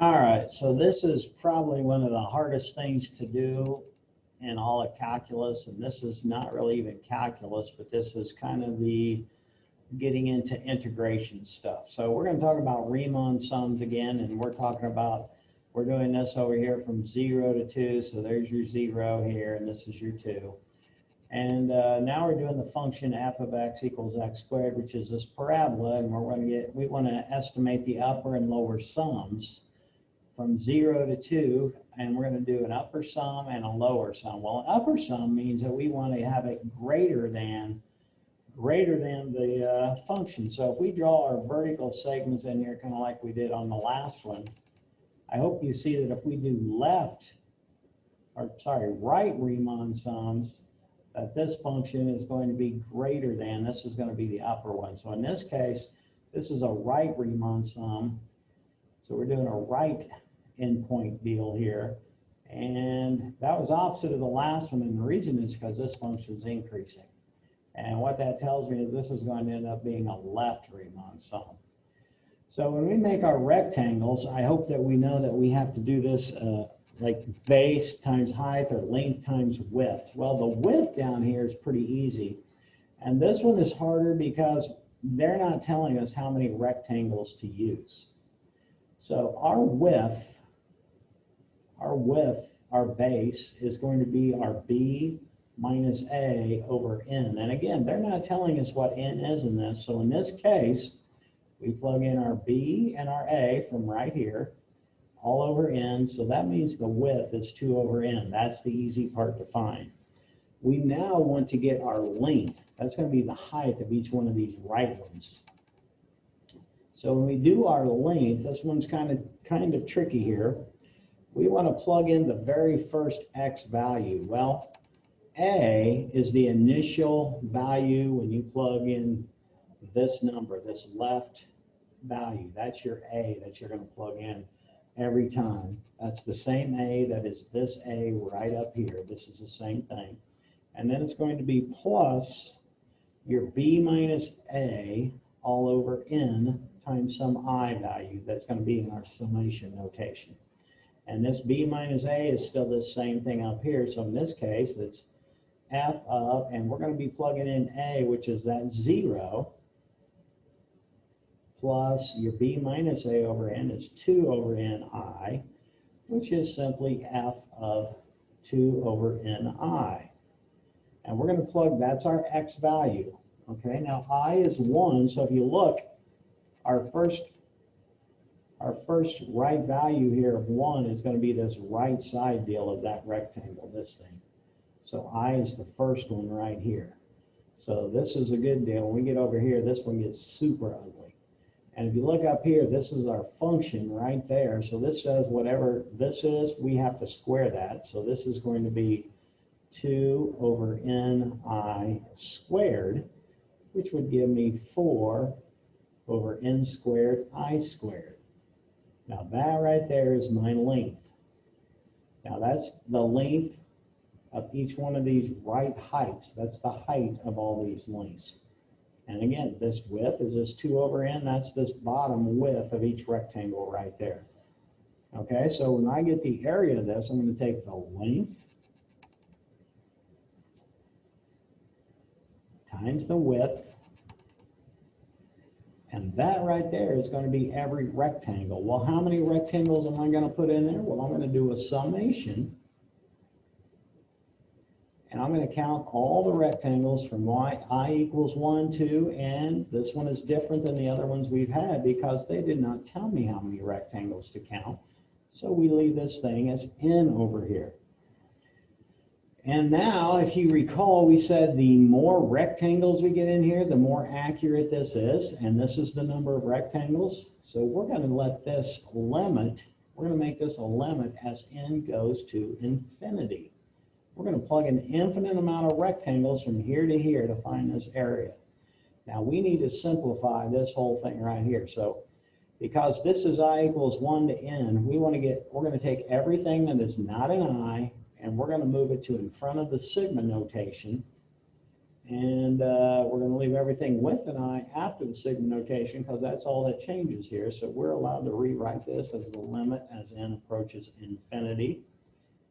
All right, so this is probably one of the hardest things to do in all of calculus, and this is not really even calculus, but this is kind of the getting into integration stuff. So we're going to talk about Riemann sums again, and we're doing this over here from 0 to 2, so there's your 0 here, and this is your 2. And now we're doing the function f of x equals x squared, which is this parabola, and we want to estimate the upper and lower sums from 0 to 2, and we're going to do an upper sum and a lower sum. Well, an upper sum means that we want to have it greater than the function. So if we draw our vertical segments in here, kind of like we did on the last one, I hope you see that if we do right Riemann sums, that this function is going to be greater than, this is going to be the upper one. So in this case, this is a right Riemann sum. So we're doing a right endpoint deal here. And that was opposite of the last one. And the reason is because this function is increasing. And what that tells me is this is going to end up being a left Riemann sum. So when we make our rectangles, I hope that we know that we have to do this like base times height or length times width. Well, the width down here is pretty easy. And this one is harder because they're not telling us how many rectangles to use. So our base is going to be our b minus a over n. And again, they're not telling us what n is in this. So in this case, we plug in our b and our a from right here, all over n. So that means the width is 2 over n. That's the easy part to find. We now want to get our length. That's going to be the height of each one of these right ones. So when we do our length, this one's kind of tricky here. We want to plug in the very first x value. Well, a is the initial value when you plug in this number, this left value. That's your a that you're going to plug in every time. That's the same a that is this a right up here. This is the same thing. And then it's going to be plus your b minus a all over n times some I value that's going to be in our summation notation. And this b minus a is still the same thing up here. So in this case, it's f of, and we're going to be plugging in a, which is that 0, plus your b minus a over n is 2 over ni, which is simply f of 2 over ni. And we're going to plug, that's our x value. Okay, now I is 1, so if you look, our first right value here of 1 is going to be this right side deal of that rectangle, this thing. So I is the first one right here. So this is a good deal. When we get over here, this one gets super ugly. And if you look up here, this is our function right there. So this says whatever this is, we have to square that. So this is going to be 2 over ni squared, which would give me 4 over n squared I squared. Now that right there is my length. Now that's the length of each one of these right heights. That's the height of all these lengths. And again, this width is this 2 over n. That's this bottom width of each rectangle right there. Okay, so when I get the area of this, I'm going to take the length times the width. And that right there is going to be every rectangle. Well, how many rectangles am I going to put in there? Well, I'm going to do a summation. And I'm going to count all the rectangles from I equals 1, 2, and this one is different than the other ones we've had because they did not tell me how many rectangles to count. So we leave this thing as n over here. And now, if you recall, we said the more rectangles we get in here, the more accurate this is. And this is the number of rectangles. So we're going to let this limit, we're going to make this a limit as n goes to infinity. We're going to plug an infinite amount of rectangles from here to here to find this area. Now we need to simplify this whole thing right here. So because this is I equals 1 to n, we're going to take everything that is not an I, and we're going to move it to in front of the sigma notation. And we're going to leave everything with an I after the sigma notation because that's all that changes here. So we're allowed to rewrite this as the limit as n approaches infinity.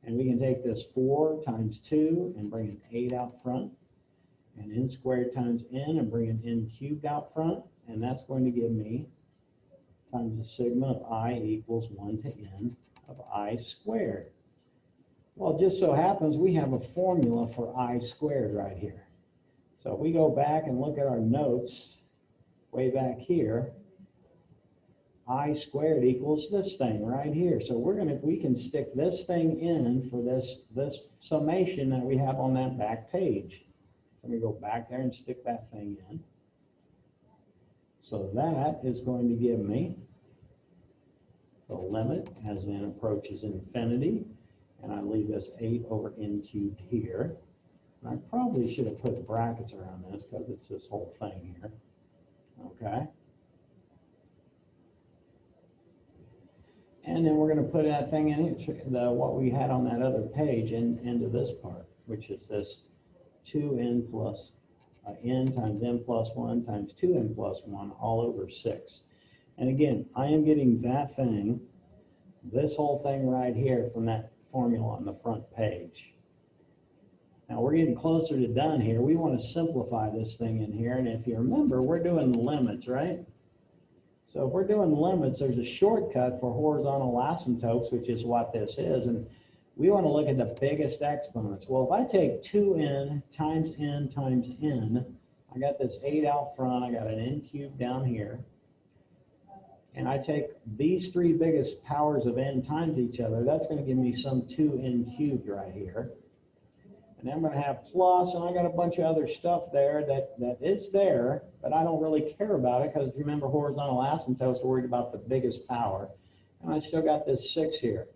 And we can take this 4 times 2 and bring an 8 out front, and n squared times n and bring an n cubed out front. And that's going to give me times the sigma of I equals 1 to n of I squared. Well, it just so happens we have a formula for I squared right here. So if we go back and look at our notes way back here, I squared equals this thing right here. So we can stick this thing in for this summation that we have on that back page. So we go back there and stick that thing in. So that is going to give me the limit as n approaches infinity. And I leave this 8 over n cubed here. And I probably should have put brackets around this because it's this whole thing here. Okay. And then we're going to put that thing in here, what we had on that other page into this part, which is this 2n plus n times n plus 1 times 2n plus 1 all over 6. And again, I am getting that thing, this whole thing right here from that formula on the front page. Now we're getting closer to done here. We want to simplify this thing in here. And if you remember, we're doing the limits, right? So if we're doing limits, there's a shortcut for horizontal asymptotes, which is what this is. And we want to look at the biggest exponents. Well, if I take 2n times n, I got this 8 out front, I got an n cubed down here. And I take these 3 biggest powers of n times each other, that's going to give me some 2n cubed right here. And then I'm going to have plus, and I got a bunch of other stuff there that is there, but I don't really care about it because remember horizontal asymptotes are worried about the biggest power. And I still got this 6 here.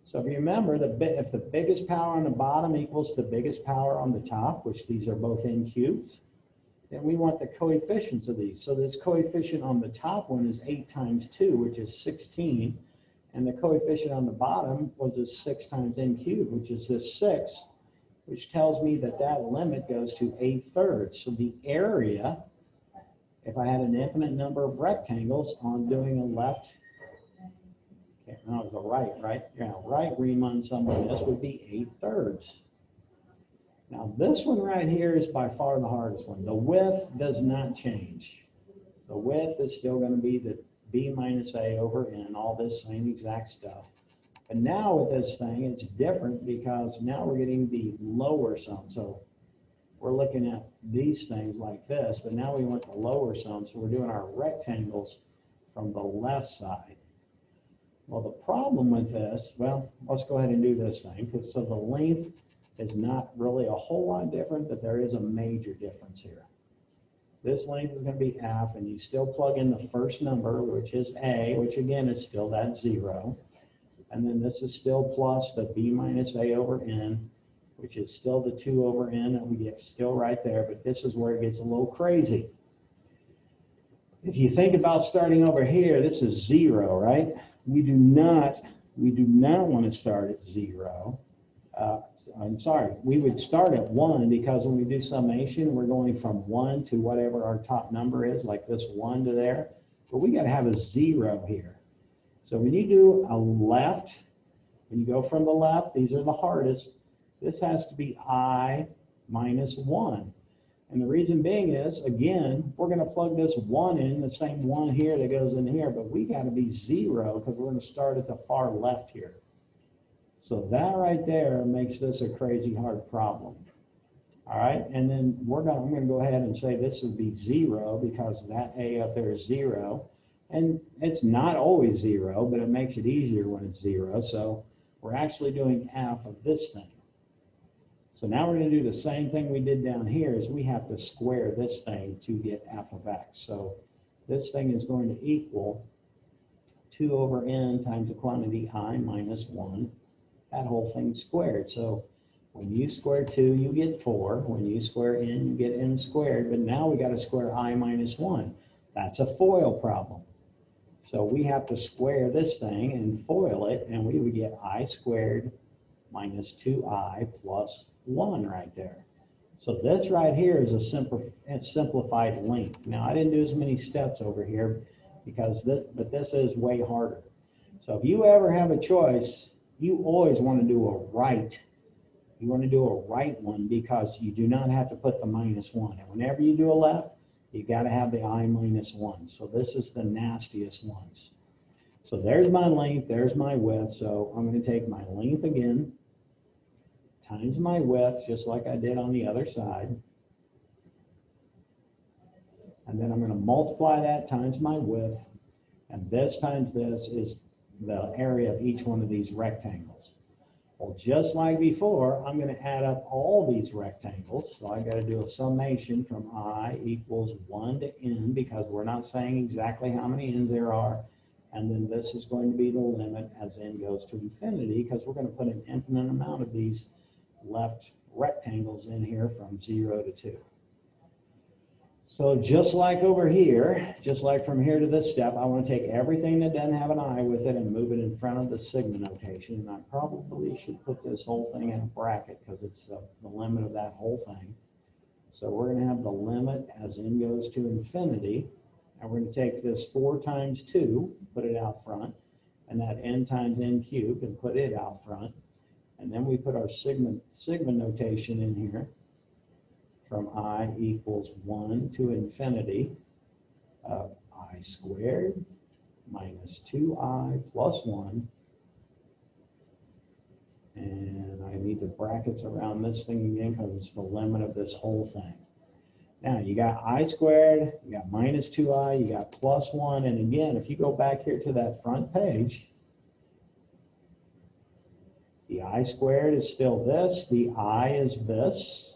So if you remember, if the biggest power on the bottom equals the biggest power on the top, which these are both n cubes, then we want the coefficients of these. So this coefficient on the top one is 8 times 2, which is 16. And the coefficient on the bottom was this 6 times n cubed, which is this 6. Which tells me that that limit goes to 8/3. So the area, if I had an infinite number of rectangles on doing a left, okay, no, it was a right? Yeah, right Riemann sum on this would be 8/3. Now this one right here is by far the hardest one. The width does not change. The width is still going to be the b minus a over n, all this same exact stuff. But now with this thing, it's different because now we're getting the lower sum. So we're looking at these things like this, but now we want the lower sum. So we're doing our rectangles from the left side. Well, the problem with this, well, let's go ahead and do this thing. So the length is not really a whole lot different, but there is a major difference here. This length is going to be f, and you still plug in the first number, which is a, which again is still that 0. And then this is still plus the b minus a over n, which is still the 2 over n that we get still right there, but this is where it gets a little crazy. If you think about starting over here, this is 0, right? We do not want to start at 0. I'm sorry, we would start at 1 because when we do summation, we're going from 1 to whatever our top number is, like this 1 to there, but we got to have a 0 here. So when you do a left, when you go from the left, these are the hardest. This has to be I minus 1. And the reason being is, again, we're going to plug this 1 in, the same 1 here that goes in here, but we got to be 0 because we're going to start at the far left here. So that right there makes this a crazy hard problem. All right, and then I'm going to go ahead and say this would be 0 because that a up there is 0. And it's not always 0, but it makes it easier when it's 0. So we're actually doing f of this thing. So now we're going to do the same thing we did down here is we have to square this thing to get f of x. So this thing is going to equal 2 over n times the quantity I minus 1. That whole thing squared. So when you square 2, you get 4. When you square n, you get n squared. But now we got to square I minus 1. That's a FOIL problem. So we have to square this thing and FOIL it, and we would get I squared minus 2i plus 1 right there. So this right here is a simplified length. Now I didn't do as many steps over here because but this is way harder. So if you ever have a choice, you always want to do a right. You want to do a right one because you do not have to put the -1. And whenever you do a left, you got to have the I-1. So this is the nastiest ones. So there's my length, there's my width. So I'm going to take my length again, times my width, just like I did on the other side. And then I'm going to multiply that times my width. And this times this is the area of each one of these rectangles. Well, just like before, I'm going to add up all these rectangles. So I got to do a summation from I equals 1 to n, because we're not saying exactly how many n's there are. And then this is going to be the limit as n goes to infinity, because we're going to put an infinite amount of these left rectangles in here from 0 to 2. So just like over here, just like from here to this step, I want to take everything that doesn't have an I with it and move it in front of the sigma notation. And I probably should put this whole thing in a bracket because it's the limit of that whole thing. So we're going to have the limit as n goes to infinity. And we're going to take this 4 times 2, put it out front, and that n times n cubed and put it out front. And then we put our sigma notation in here from I equals 1 to infinity of I squared minus 2I plus 1. And I need the brackets around this thing again because it's the limit of this whole thing. Now you got I squared, you got minus 2I, you got plus 1. And again, if you go back here to that front page, the I squared is still this, the I is this.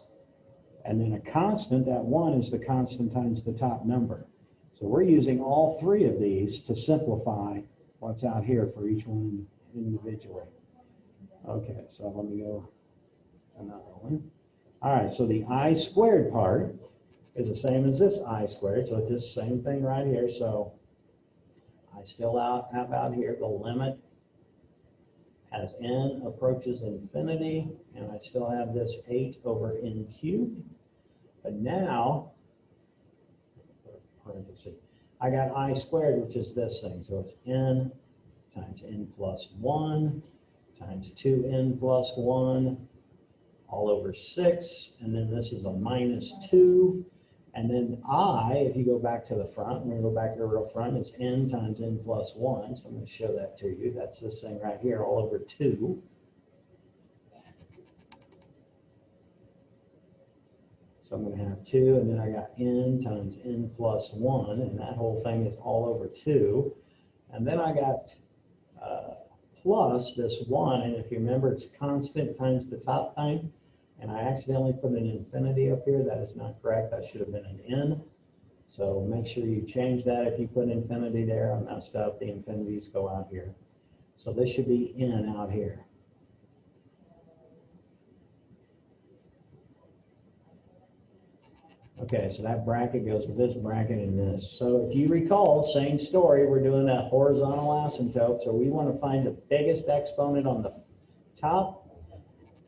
And then a constant, that 1 is the constant times the top number. So we're using all 3 of these to simplify what's out here for each one individually. Okay, so let me go another one. All right, so the I squared part is the same as this I squared. So it's this same thing right here. So I still have out here the limit as n approaches infinity, and I still have this 8 over n cubed. But now, parenthesis, I got I squared, which is this thing. So it's n times n plus 1 times 2n plus 1 all over 6. And then this is a minus 2. And then I, if you go back to the front, we're going to go back to the real front, it's n times n plus 1. So I'm going to show that to you. That's this thing right here, all over 2. So I'm going to have 2, and then I got n times n plus 1, and that whole thing is all over 2. And then I got plus this 1, and if you remember, it's constant times the top thing. And I accidentally put an infinity up here. That is not correct. That should have been an n. So make sure you change that. If you put infinity there, I messed up. The infinities go out here. So this should be n out here. Okay, so that bracket goes with this bracket and this. So if you recall, same story, we're doing that horizontal asymptote. So we want to find the biggest exponent on the top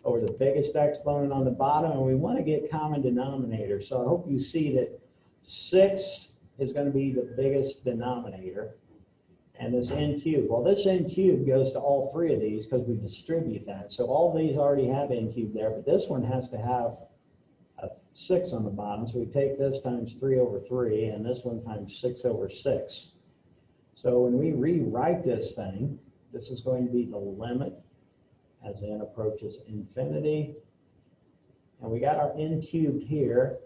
over the biggest exponent on the bottom, and we want to get common denominator. So I hope you see that 6 is going to be the biggest denominator, and this n cubed. Well, this n cubed goes to all 3 of these because we distribute that. So all these already have n cubed there, but this one has to have a 6 on the bottom. So we take this times 3 over 3, and this one times 6 over 6. So when we rewrite this thing, this is going to be the limit as n approaches infinity. And we got our n cubed here,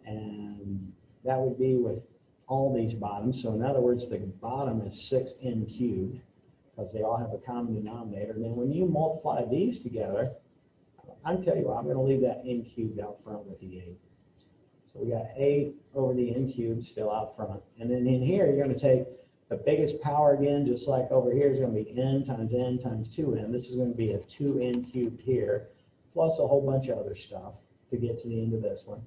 and that would be with all these bottoms. So in other words, the bottom is 6n cubed because they all have a common denominator. And then when you multiply these together, I tell you what, I'm going to leave that n cubed out front with the 8. So we got 8 over the n cubed still out front. And then in here, you're going to take the biggest power again, just like over here, is going to be n times 2n. This is going to be a 2n cubed here, plus a whole bunch of other stuff to get to the end of this one.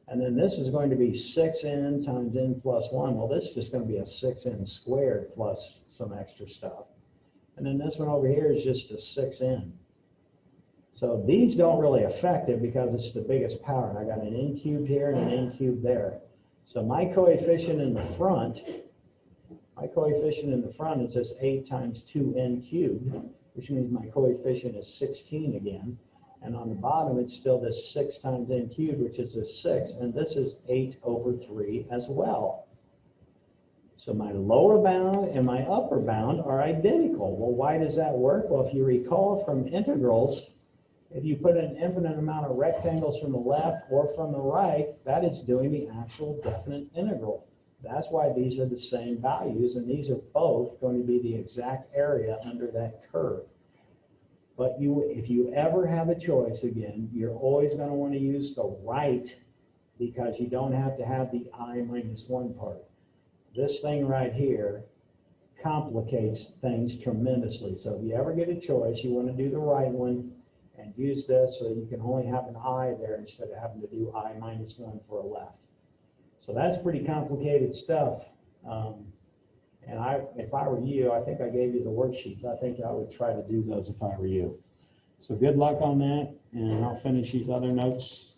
And then this is going to be 6n times n plus 1. Well, this is just going to be a 6n squared plus some extra stuff. And then this one over here is just a 6n. So these don't really affect it because it's the biggest power. And I got an n cubed here and an n cubed there. So my coefficient in the front is just 8 times 2n cubed, which means my coefficient is 16 again. And on the bottom, it's still this 6 times n cubed, which is this 6. And this is 8 over 3 as well. So my lower bound and my upper bound are identical. Well, why does that work? Well, if you recall from integrals, if you put an infinite amount of rectangles from the left or from the right, that is doing the actual definite integral. That's why these are the same values, and these are both going to be the exact area under that curve. But if you ever have a choice, again, you're always going to want to use the right because you don't have to have the I minus 1 part. This thing right here complicates things tremendously. So if you ever get a choice, you want to do the right one and use this so that you can only have an I there instead of having to do I minus 1 for a left. So that's pretty complicated stuff. And if I were you, I think I gave you the worksheets. I think I would try to do those if I were you. So good luck on that, and I'll finish these other notes